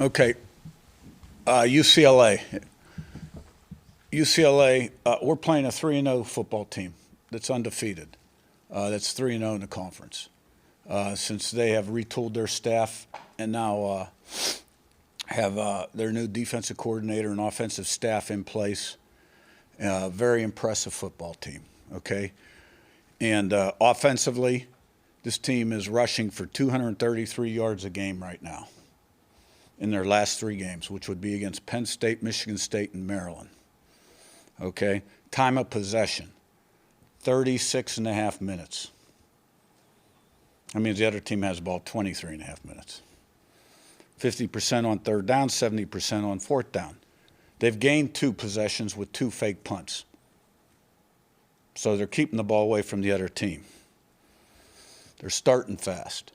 Okay, UCLA. UCLA, we're playing a 3-0 football team that's undefeated. That's 3-0 in the conference. Since they have retooled their staff and now have their new defensive coordinator and offensive staff in place. Very impressive football team, okay? And offensively, this team is rushing for 233 yards a game right now in their last 3 games, which would be against Penn State, Michigan State, and Maryland. Okay? Time of possession, 36 and a half minutes. That means the other team has the ball 23 and a half minutes. 50% on third down, 70% on fourth down. They've gained 2 possessions with 2 fake punts. So they're keeping the ball away from the other team. They're starting fast,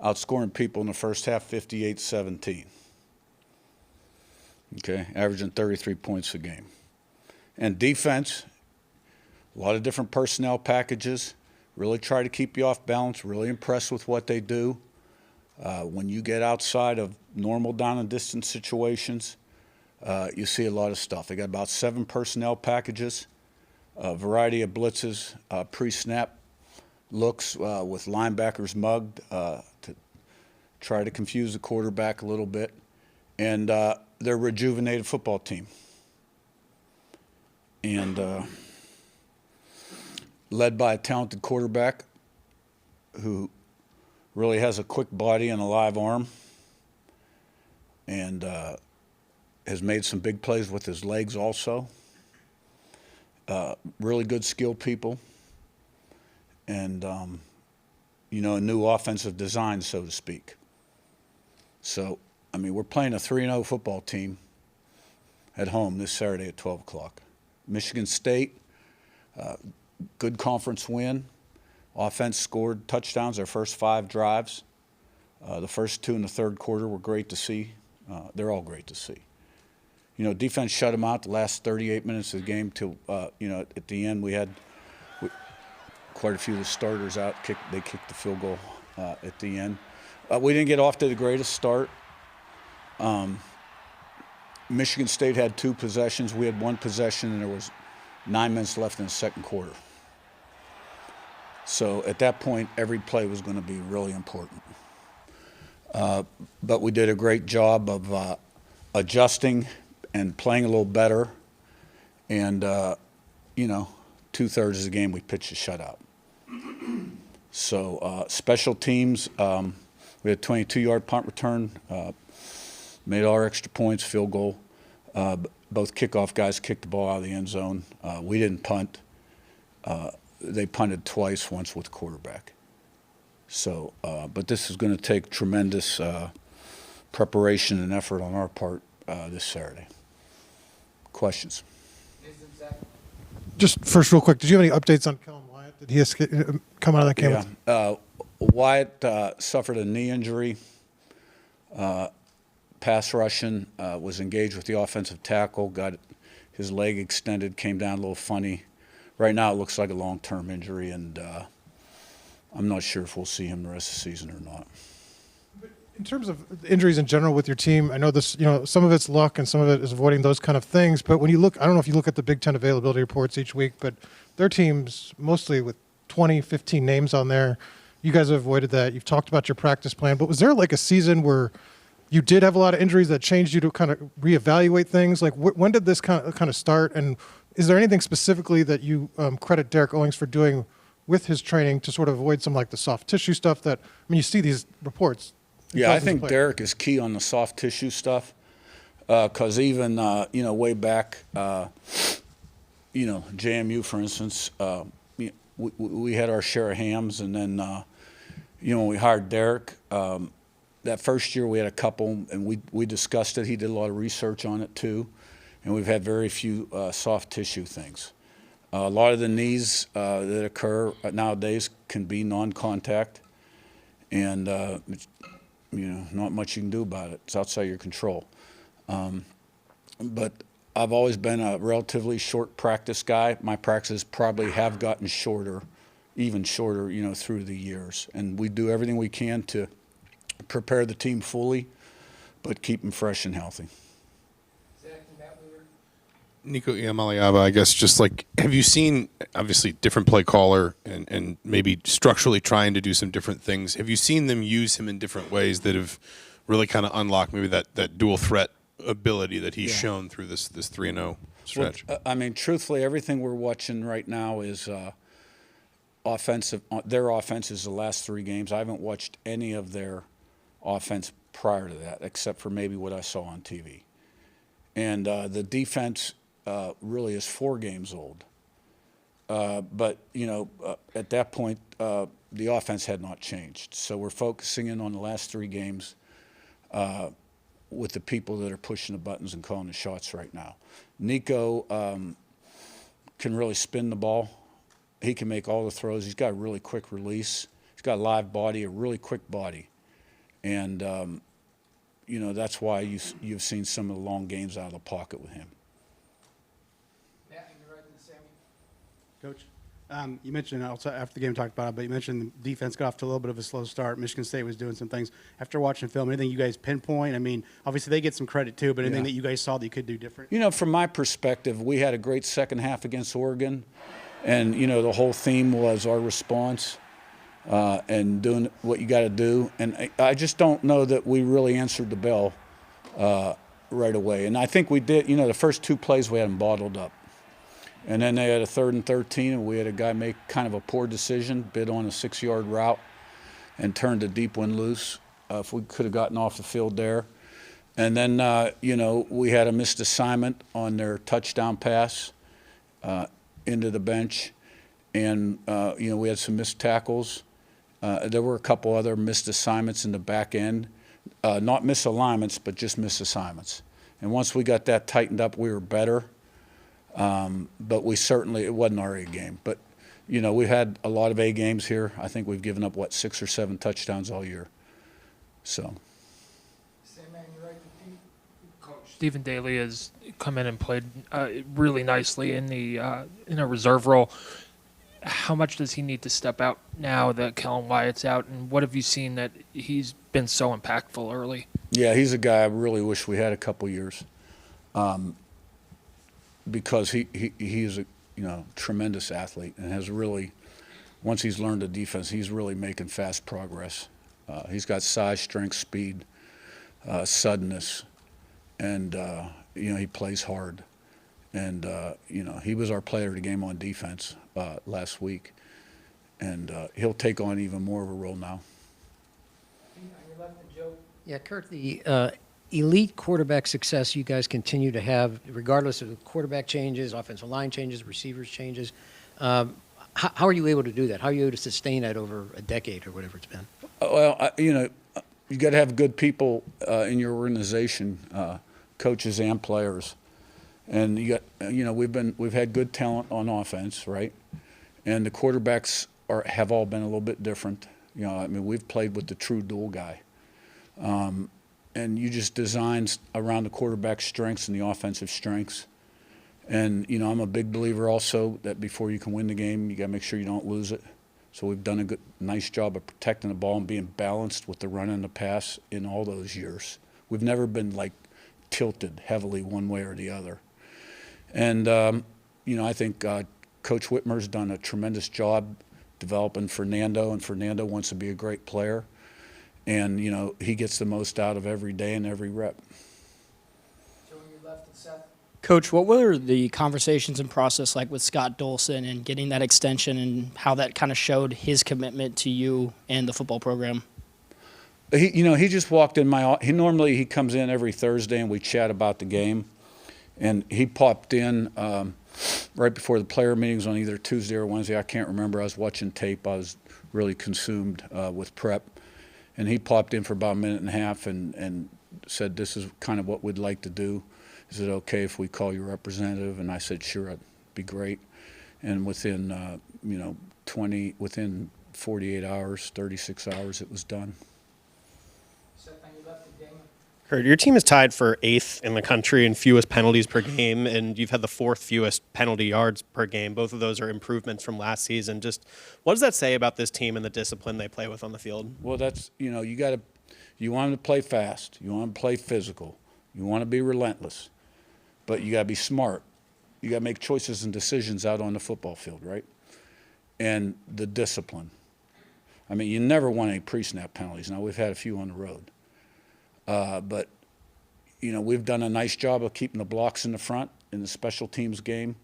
outscoring people in the first half 58-17. Okay, averaging 33 points a game. And defense, a lot of different personnel packages, really try to keep you off balance, really impressed with what they do. When you get outside of normal down and distance situations, you see a lot of stuff. They got about 7 personnel packages, a variety of blitzes, pre-snap looks with linebackers mugged to try to confuse the quarterback a little bit. And they're a rejuvenated football team. And led by a talented quarterback who really has a quick body and a live arm, and has made some big plays with his legs also. Really good skill people, and you know, a new offensive design, so to speak. So, I mean, we're playing a 3-0 football team at home this Saturday at 12 o'clock. Michigan State, good conference win. Offense scored touchdowns their first 5 drives. The first 2 in the third quarter were great to see. They're all great to see. You know, defense shut them out the last 38 minutes of the game till, you know, at the end we had quite a few of the starters out. They kicked the field goal at the end. We didn't get off to the greatest start. Michigan State had 2 possessions. We had 1 possession, and there was 9 minutes left in the second quarter. So at that point, every play was going to be really important. But we did a great job of adjusting and playing a little better. And, you know, 2/3 of the game we pitched a shutout. So special teams, we had a 22-yard punt return, made all our extra points, field goal. Both kickoff guys kicked the ball out of the end zone. We didn't punt. They punted twice, once with quarterback. So, but this is going to take tremendous preparation and effort on our part this Saturday. Questions? Just first, real quick, did you have any updates on Kellen Wyatt? Did he come out of that game? Yeah. Wyatt suffered a knee injury. Pass rushing, was engaged with the offensive tackle, got his leg extended, came down a little funny. Right now it looks like a long-term injury, and I'm not sure if we'll see him the rest of the season or not. In terms of injuries in general with your team, I know this, you know, some of it's luck and some of it is avoiding those kind of things. But when you look, I don't know if you look at the Big Ten availability reports each week, but their teams mostly with 20, 15 names on there. You guys have avoided that. You've talked about your practice plan, but was there like a season where you did have a lot of injuries that changed you to kind of reevaluate things? Like when did this kind of start? And is there anything specifically that you credit Derek Owings for doing with his training to sort of avoid some like the soft tissue stuff that, I mean, you see these reports. Yeah, I think Derek is key on the soft tissue stuff, because even, you know, way back, you know, JMU, for instance, we had our share of hams, and then, you know, when we hired Derek, that first year we had a couple, and we discussed it. He did a lot of research on it too, and we've had very few soft tissue things. A lot of the knees that occur nowadays can be non-contact, and you know, not much you can do about it. It's outside your control. But I've always been a relatively short practice guy. My practices probably have gotten shorter, even shorter, you know, through the years. And we do everything we can to prepare the team fully but keep them fresh and healthy. Nico Iamaleava, I guess, just like, have you seen, obviously, different play caller and maybe structurally trying to do some different things? Have you seen them use him in different ways that have really kind of unlocked maybe that dual threat ability that he's shown through this 3-0 stretch? Well, I mean, truthfully, everything we're watching right now is offensive. Their offense is the last 3 games. I haven't watched any of their offense prior to that, except for maybe what I saw on TV. And the defense really is 4 games old. But, at that point, the offense had not changed. So we're focusing in on the last 3 games with the people that are pushing the buttons and calling the shots right now. Nico can really spin the ball. He can make all the throws. He's got a really quick release. He's got a live body, a really quick body. And, that's why you've seen some of the long games out of the pocket with him. Coach, you mentioned also after the game we talked about it, but you mentioned the defense got off to a little bit of a slow start. Michigan State was doing some things. After watching film, anything you guys pinpoint? I mean, obviously they get some credit too, but anything that you guys saw that you could do different? From my perspective, we had a great second half against Oregon, and, the whole theme was our response and doing what you got to do. And I just don't know that we really answered the bell right away. And I think we did. The first 2 plays we had them bottled up. And then they had a 3rd and 13, and we had a guy make kind of a poor decision, bid on a 6-yard route, and turned a deep one loose. If we could have gotten off the field there. And then, we had a missed assignment on their touchdown pass into the bench. And, we had some missed tackles. There were a couple other missed assignments in the back end. Not misalignments, but just missed assignments. And once we got that tightened up, we were better. But it wasn't our A game. But, we've had a lot of A games here. I think we've given up, 6 or 7 touchdowns all year. So. Coach Stephen Daly has come in and played really nicely in a reserve role. How much does he need to step out now that Kellen Wyatt's out? And what have you seen that he's been so impactful early? Yeah, he's a guy I really wish we had a couple years. Because he's a tremendous athlete and has really, once he's learned the defense, he's really making fast progress. He's got size, strength, speed, suddenness, and he plays hard. And he was our player of the game on defense last week, and he'll take on even more of a role now. Yeah, Curt, the elite quarterback success you guys continue to have, regardless of the quarterback changes, offensive line changes, receivers changes, how are you able to do that? How are you able to sustain that over a decade or whatever it's been? Well, you got to have good people in your organization, coaches and players, and we've had good talent on offense, right? And the quarterbacks have all been a little bit different. We've played with the true dual guy. And you just design around the quarterback's strengths and the offensive strengths. And, I'm a big believer also that before you can win the game, you got to make sure you don't lose it. So we've done a nice job of protecting the ball and being balanced with the run and the pass in all those years. We've never been, tilted heavily one way or the other. And, I think Coach Whitmer's done a tremendous job developing Fernando, and Fernando wants to be a great player. And, he gets the most out of every day and every rep. Coach, what were the conversations and process like with Scott Dolson and getting that extension, and how that kind of showed his commitment to you and the football program? He just walked in he comes in every Thursday and we chat about the game. And he popped in right before the player meetings on either Tuesday or Wednesday. I can't remember. I was watching tape. I was really consumed with prep. And he popped in for about a minute and a half and said, "This is kind of what we'd like to do. Is it okay if we call you representative?" And I said, "Sure, it'd be great." And within, within 48 hours, 36 hours, it was done. Curt, your team is tied for 8th in the country in fewest penalties per game, and you've had the 4th fewest penalty yards per game. Both of those are improvements from last season. Just what does that say about this team and the discipline they play with on the field? Well, that's, you You want them to play fast. You want them to play physical. You want to be relentless. But you got to be smart. You got to make choices and decisions out on the football field, right? And the discipline. I mean, you never want any pre-snap penalties. Now, we've had a few on the road. But, you know, we've done a nice job of keeping the blocks in the front in the special teams game.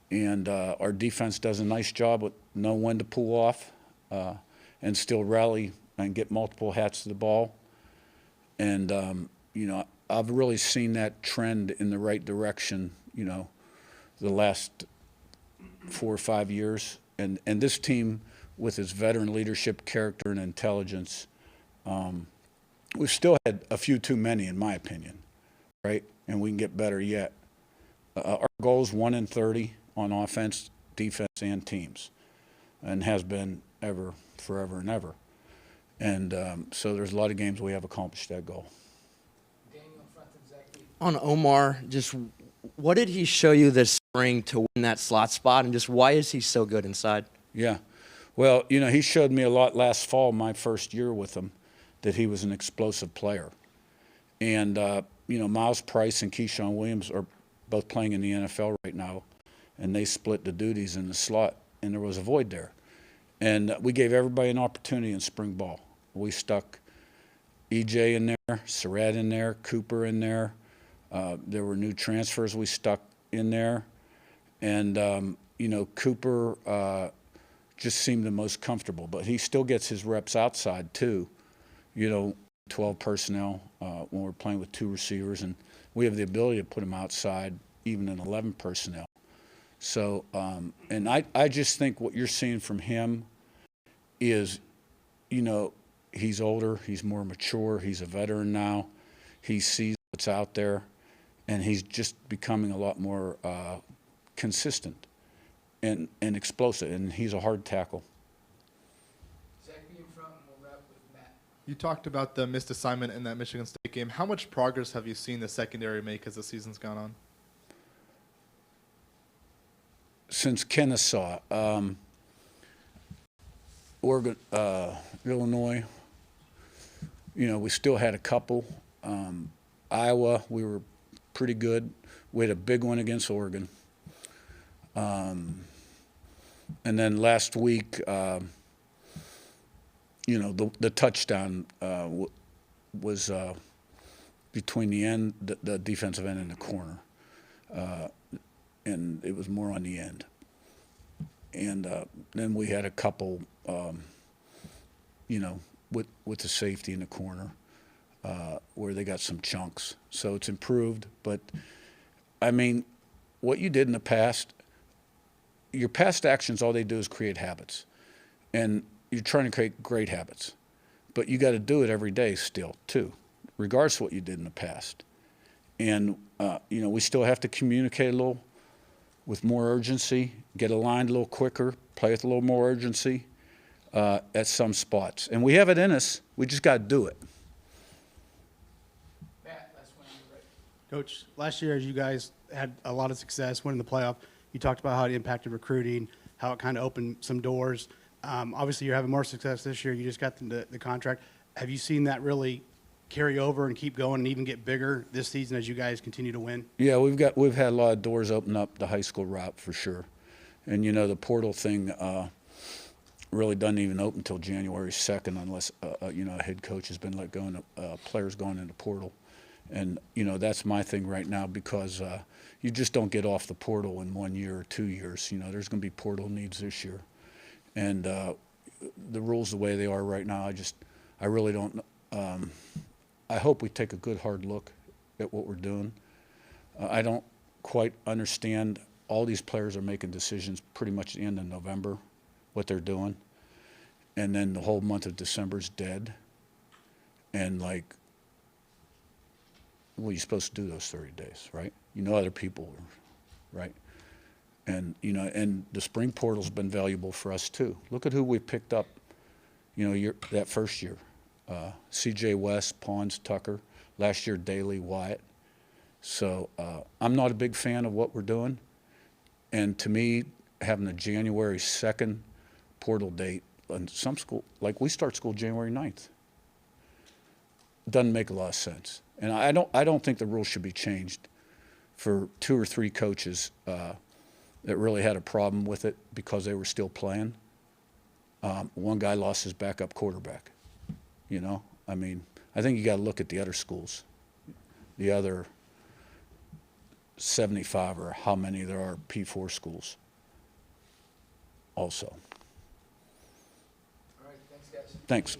And our defense does a nice job with knowing when to pull off and still rally and get multiple hats to the ball. And, you know, I've really seen that trend in the right direction, you know, the last 4 or 5 years. And this team, with its veteran leadership, character, and intelligence, we've still had a few too many, in my opinion, right? And we can get better yet. Our goal is 1 in 30 on offense, defense, and teams, and has been ever, forever and ever. And so there's a lot of games we have accomplished that goal. On Omar, just what did he show you this spring to win that slot spot, and just why is he so good inside? Yeah. Well, you know, he showed me a lot last fall, my first year with him, that he was an explosive player. And, you know, Miles Price and Keyshawn Williams are both playing in the NFL right now, and they split the duties in the slot, and there was a void there. And we gave everybody an opportunity in spring ball. We stuck EJ in there, Surratt in there, Cooper in there. There were new transfers we stuck in there. And, you know, Cooper just seemed the most comfortable. But he still gets his reps outside, too. You know, 12 personnel when we're playing with 2 receivers. And we have the ability to put him outside even in 11 personnel. So, and I just think what you're seeing from him is, you know, he's older, he's more mature, he's a veteran now. He sees what's out there. And he's just becoming a lot more consistent and explosive, and he's a hard tackle. You talked about the missed assignment in that Michigan State game. How much progress have you seen the secondary make as the season's gone on? Since Kennesaw, Oregon, Illinois, you know, we still had a couple. Iowa, we were pretty good. We had a big one against Oregon. And then last week, you know, the touchdown was between the end, the defensive end and the corner. And it was more on the end. And then we had a couple, you know, with the safety in the corner. Where they got some chunks. So it's improved. But, I mean, what you did in the past, your past actions, all they do is create habits. And you're trying to create great habits. But you got to do it every day still, too, regardless of what you did in the past. And, you know, we still have to communicate a little with more urgency, get aligned a little quicker, play with a little more urgency at some spots. And we have it in us. We just got to do it. Coach, last year, as you guys had a lot of success winning the playoff, you talked about how it impacted recruiting, how it kind of opened some doors. Obviously, you're having more success this year. You just got the contract. Have you seen that really carry over and keep going and even get bigger this season as you guys continue to win? Yeah, we've had a lot of doors open up the high school route for sure. And, you know, the portal thing really doesn't even open until January 2nd unless, you know, a head coach has been let go and players going into portal. And, you know, that's my thing right now because you just don't get off the portal in 1 year or 2 years. You know, there's going to be portal needs this year. And the rules the way they are right now, I really don't I hope we take a good hard look at what we're doing. I don't quite understand. All these players are making decisions pretty much at the end of November, what they're doing. And then the whole month of December is dead. And, like, well, you're supposed to do those 30 days, right? You know other people, right? And, you know, and the spring portal's been valuable for us, too. Look at who we picked up, you know, that first year. C.J. West, Pons, Tucker. Last year, Daly, Wyatt. So I'm not a big fan of what we're doing. And to me, having a January 2nd portal date, and some school, like we start school January 9th. doesn't make a lot of sense. And I don't think the rules should be changed for 2 or 3 coaches that really had a problem with it because they were still playing. One guy lost his backup quarterback. You know, I mean, I think you got to look at the other schools, the other 75 or how many there are P4 schools also. All right, thanks, guys. Thanks.